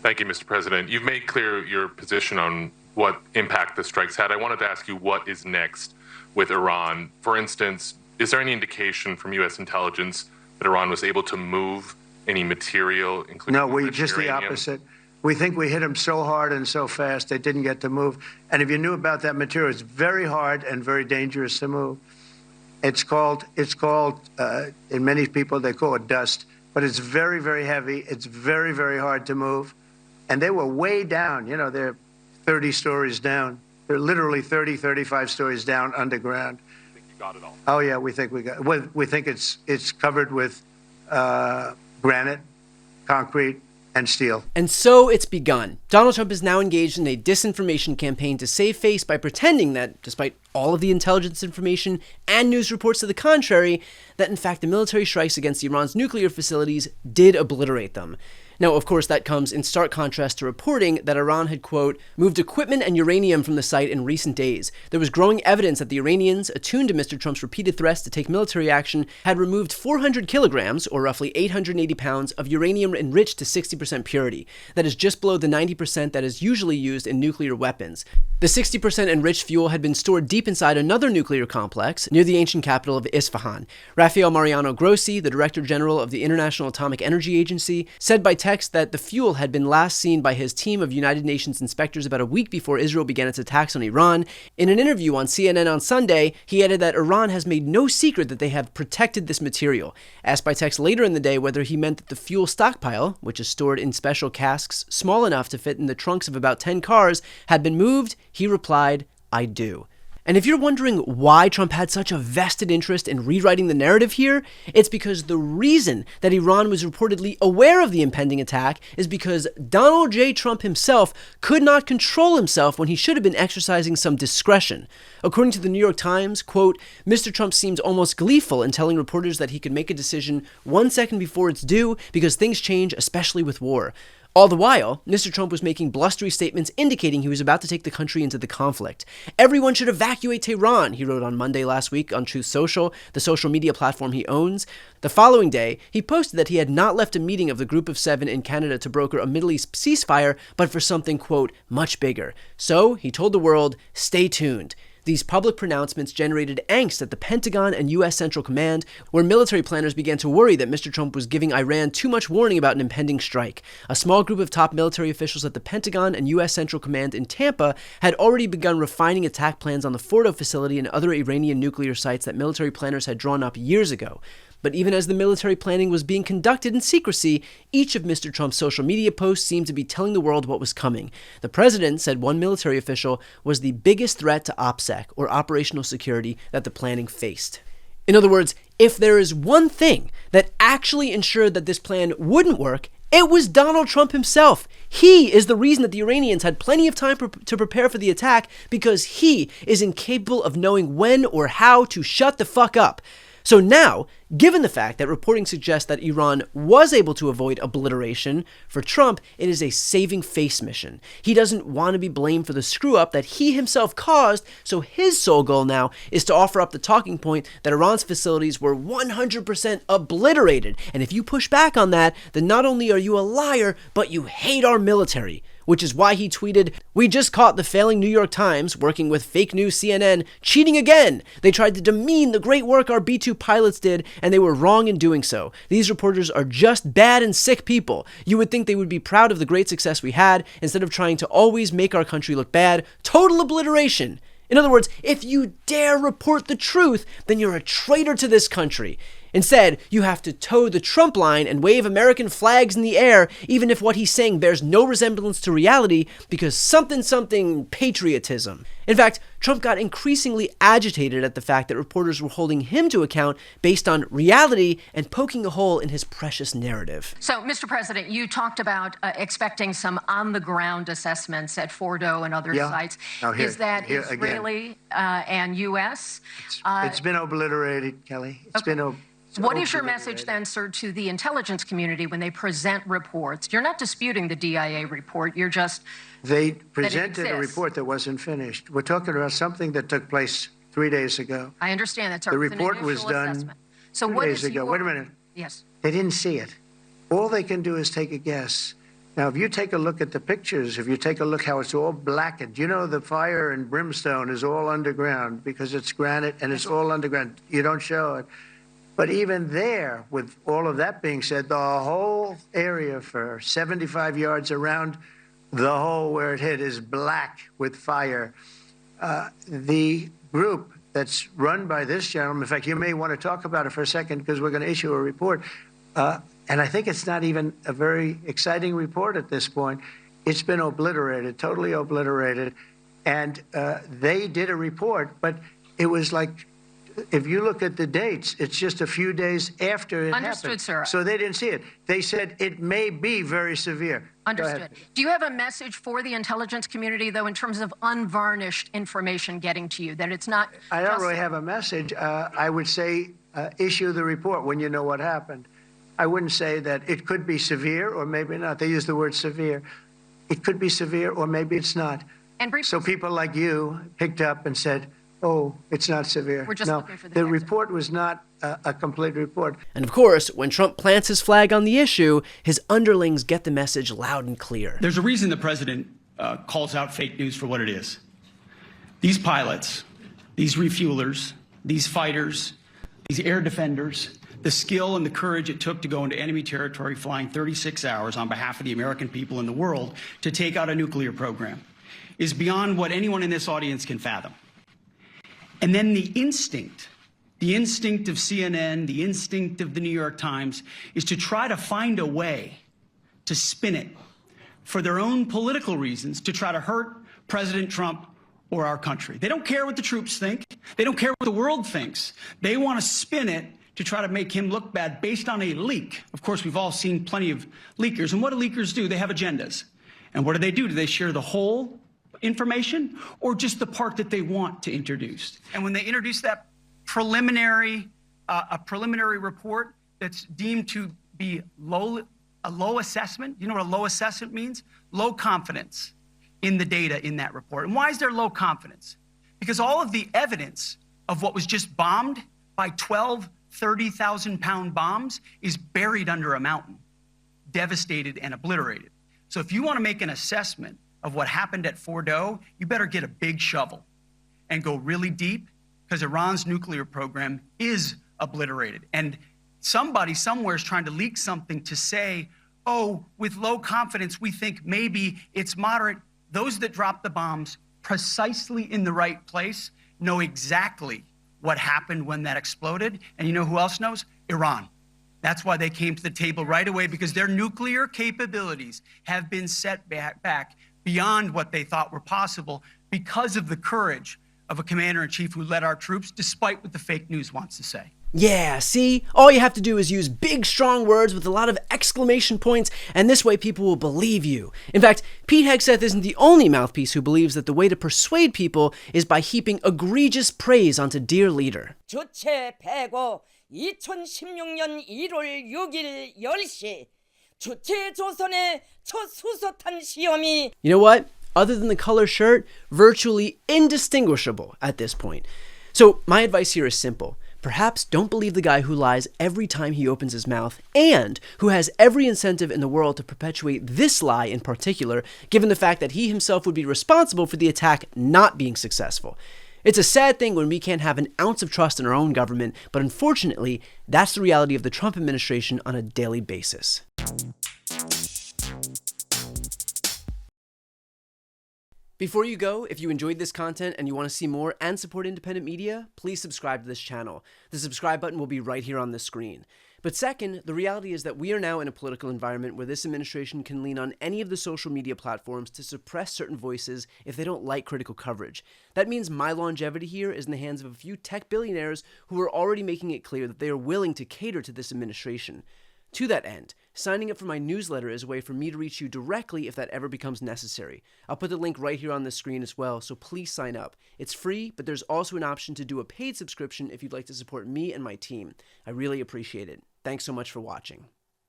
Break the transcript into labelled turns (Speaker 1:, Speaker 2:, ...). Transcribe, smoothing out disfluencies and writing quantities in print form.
Speaker 1: Thank you, Mr. President. You've made clear your position on what impact the strikes had. I wanted to ask you what is next with Iran. For instance, is there any indication from U.S. intelligence that Iran was able to move any material, including
Speaker 2: No, just the opposite. We think we hit them so hard and so fast they didn't get to move. And if you knew about that material, it's very hard and very dangerous to move. It's called in many people, they call it dust, but it's very, very heavy. It's very, very hard to move. And they were way down. You know, they're 30 stories down. They're literally 30, 35 stories down underground.
Speaker 1: You think you got it all?
Speaker 2: Oh, yeah, we think we think it's covered with granite, concrete, and steel.
Speaker 3: And so it's begun. Donald Trump is now engaged in a disinformation campaign to save face by pretending that, despite all of the intelligence information and news reports to the contrary, that in fact the military strikes against Iran's nuclear facilities did obliterate them. Now, of course, that comes in stark contrast to reporting that Iran had, quote, moved equipment and uranium from the site in recent days. There was growing evidence that the Iranians, attuned to Mr. Trump's repeated threats to take military action, had removed 400 kilograms, or roughly 880 pounds, of uranium enriched to 60% purity. That is just below the 90% that is usually used in nuclear weapons. The 60% enriched fuel had been stored deep inside another nuclear complex near the ancient capital of Isfahan. Rafael Mariano Grossi, the Director General of the International Atomic Energy Agency, said by text that the fuel had been last seen by his team of United Nations inspectors about a week before Israel began its attacks on Iran. In an interview on CNN on Sunday, he added that Iran has made no secret that they have protected this material. Asked by text later in the day whether he meant that the fuel stockpile, which is stored in special casks small enough to fit in the trunks of about 10 cars, had been moved, he replied, "I do." And if you're wondering why Trump had such a vested interest in rewriting the narrative here, it's because the reason that Iran was reportedly aware of the impending attack is because Donald J. Trump himself could not control himself when he should have been exercising some discretion. According to the New York Times, quote, Mr. Trump seemed almost gleeful in telling reporters that he could make a decision 1 second before it's due because things change, especially with war. All the while, Mr. Trump was making blustery statements indicating he was about to take the country into the conflict. Everyone should evacuate Tehran, he wrote on Monday last week on Truth Social, the social media platform he owns. The following day, he posted that he had not left a meeting of the Group of Seven in Canada to broker a Middle East ceasefire, but for something, quote, much bigger. So, he told the world, stay tuned. These public pronouncements generated angst at the Pentagon and U.S. Central Command, where military planners began to worry that Mr. Trump was giving Iran too much warning about an impending strike. A small group of top military officials at the Pentagon and U.S. Central Command in Tampa had already begun refining attack plans on the Fordo facility and other Iranian nuclear sites that military planners had drawn up years ago. But even as the military planning was being conducted in secrecy, each of Mr. Trump's social media posts seemed to be telling the world what was coming. The president, said one military official, was the biggest threat to OPSEC, or operational security, that the planning faced. In other words, if there is one thing that actually ensured that this plan wouldn't work, it was Donald Trump himself. He is the reason that the Iranians had plenty of time to prepare for the attack, because he is incapable of knowing when or how to shut the fuck up. So now, given the fact that reporting suggests that Iran was able to avoid obliteration, for Trump, it is a saving face mission. He doesn't want to be blamed for the screw-up that he himself caused, so his sole goal now is to offer up the talking point that Iran's facilities were 100% obliterated. And if you push back on that, then not only are you a liar, but you hate our military. Which is why he tweeted, "We just caught the failing New York Times, working with fake news CNN, cheating again. They tried to demean the great work our B-2 pilots did, and they were wrong in doing so. These reporters are just bad and sick people. You would think they would be proud of the great success we had, instead of trying to always make our country look bad. Total obliteration." In other words, if you dare report the truth, then you're a traitor to this country. Instead, you have to toe the Trump line and wave American flags in the air, even if what he's saying bears no resemblance to reality, because something patriotism. In fact, Trump got increasingly agitated at the fact that reporters were holding him to account based on reality and poking a hole in his precious narrative.
Speaker 4: So, Mr. President, you talked about expecting some on-the-ground assessments at Fordo and other sites. Is that Israeli and U.S.?
Speaker 2: It's been obliterated, Kelly.
Speaker 4: What is your message then, sir, to the intelligence community when they present reports? You're not disputing the DIA report. You're just...
Speaker 2: They presented a report that wasn't finished. We're talking about something that took place 3 days ago.
Speaker 4: I understand that, sir.
Speaker 2: The report was done
Speaker 4: so
Speaker 2: 2 days ago. Wait a minute.
Speaker 4: Yes.
Speaker 2: They didn't see it. All they can do is take a guess. Now, if you take a look at the pictures, if you take a look how it's all blackened, you know the fire and brimstone is all underground because it's granite and it's all underground. You don't show it. But even there, with all of that being said, the whole area for 75 yards around the hole where it hit is black with fire. The group that's run by this gentleman, in fact, you may want to talk about it for a second because we're going to issue a report. And I think it's not even a very exciting report at this point. It's been obliterated, totally obliterated. And they did a report, but it was like, if you look at the dates, it's just a few days after it
Speaker 4: Understood,
Speaker 2: happened.
Speaker 4: sir.
Speaker 2: So they didn't see it. They said it may be very severe.
Speaker 4: Understood. Do you have a message for the intelligence community, though, in terms of unvarnished information getting to you, that it's not
Speaker 2: I don't really have a message. I would say issue the report when you know what happened. I wouldn't say that it could be severe or maybe not. They use the word severe. It could be severe or maybe it's not.
Speaker 4: And
Speaker 2: so people like you picked up and said, oh, it's not severe.
Speaker 4: We're just looking for
Speaker 2: the report was not a complete report.
Speaker 3: And of course, when Trump plants his flag on the issue, his underlings get the message loud and clear.
Speaker 5: There's a reason the president calls out fake news for what it is. These pilots, these refuelers, these fighters, these air defenders, the skill and the courage it took to go into enemy territory flying 36 hours on behalf of the American people and the world to take out a nuclear program is beyond what anyone in this audience can fathom. And then the instinct of CNN, the instinct of the New York Times is to try to find a way to spin it for their own political reasons to try to hurt President Trump or our country. They don't care what the troops think. They don't care what the world thinks. They want to spin it to try to make him look bad based on a leak. Of course, we've all seen plenty of leakers. And what do leakers do? They have agendas. And what do? Do they share the whole information or just the part that they want to introduce? And when they introduce that preliminary report that's deemed to be a low assessment, you know what a low assessment means? Low confidence in the data in that report. And why is there low confidence? Because all of the evidence of what was just bombed by 12 30,000-pound bombs is buried under a mountain, devastated and obliterated. So if you want to make an assessment of what happened at Fordo, you better get a big shovel and go really deep, because Iran's nuclear program is obliterated. And somebody somewhere is trying to leak something to say, oh, with low confidence, we think maybe it's moderate. Those that dropped the bombs precisely in the right place know exactly what happened when that exploded. And you know who else knows? Iran. That's why they came to the table right away, because their nuclear capabilities have been set back beyond what they thought were possible because of the courage of a commander-in-chief who led our troops, despite what the fake news wants to say.
Speaker 3: Yeah, see? All you have to do is use big, strong words with a lot of exclamation points, and this way people will believe you. In fact, Pete Hegseth isn't the only mouthpiece who believes that the way to persuade people is by heaping egregious praise onto dear leader.
Speaker 6: 주체 105 2016년 1월 6일 10시 주체 조선의 첫 수소탄 시험이
Speaker 3: You know what? Other than the color shirt, virtually indistinguishable at this point. So my advice here is simple. Perhaps don't believe the guy who lies every time he opens his mouth, and who has every incentive in the world to perpetuate this lie in particular, given the fact that he himself would be responsible for the attack not being successful. It's a sad thing when we can't have an ounce of trust in our own government, but unfortunately, that's the reality of the Trump administration on a daily basis. Before you go, if you enjoyed this content and you want to see more and support independent media, please subscribe to this channel. The subscribe button will be right here on the screen. But second, the reality is that we are now in a political environment where this administration can lean on any of the social media platforms to suppress certain voices if they don't like critical coverage. That means my longevity here is in the hands of a few tech billionaires who are already making it clear that they are willing to cater to this administration. To that end, signing up for my newsletter is a way for me to reach you directly if that ever becomes necessary. I'll put the link right here on the screen as well, so please sign up. It's free, but there's also an option to do a paid subscription if you'd like to support me and my team. I really appreciate it. Thanks so much for watching.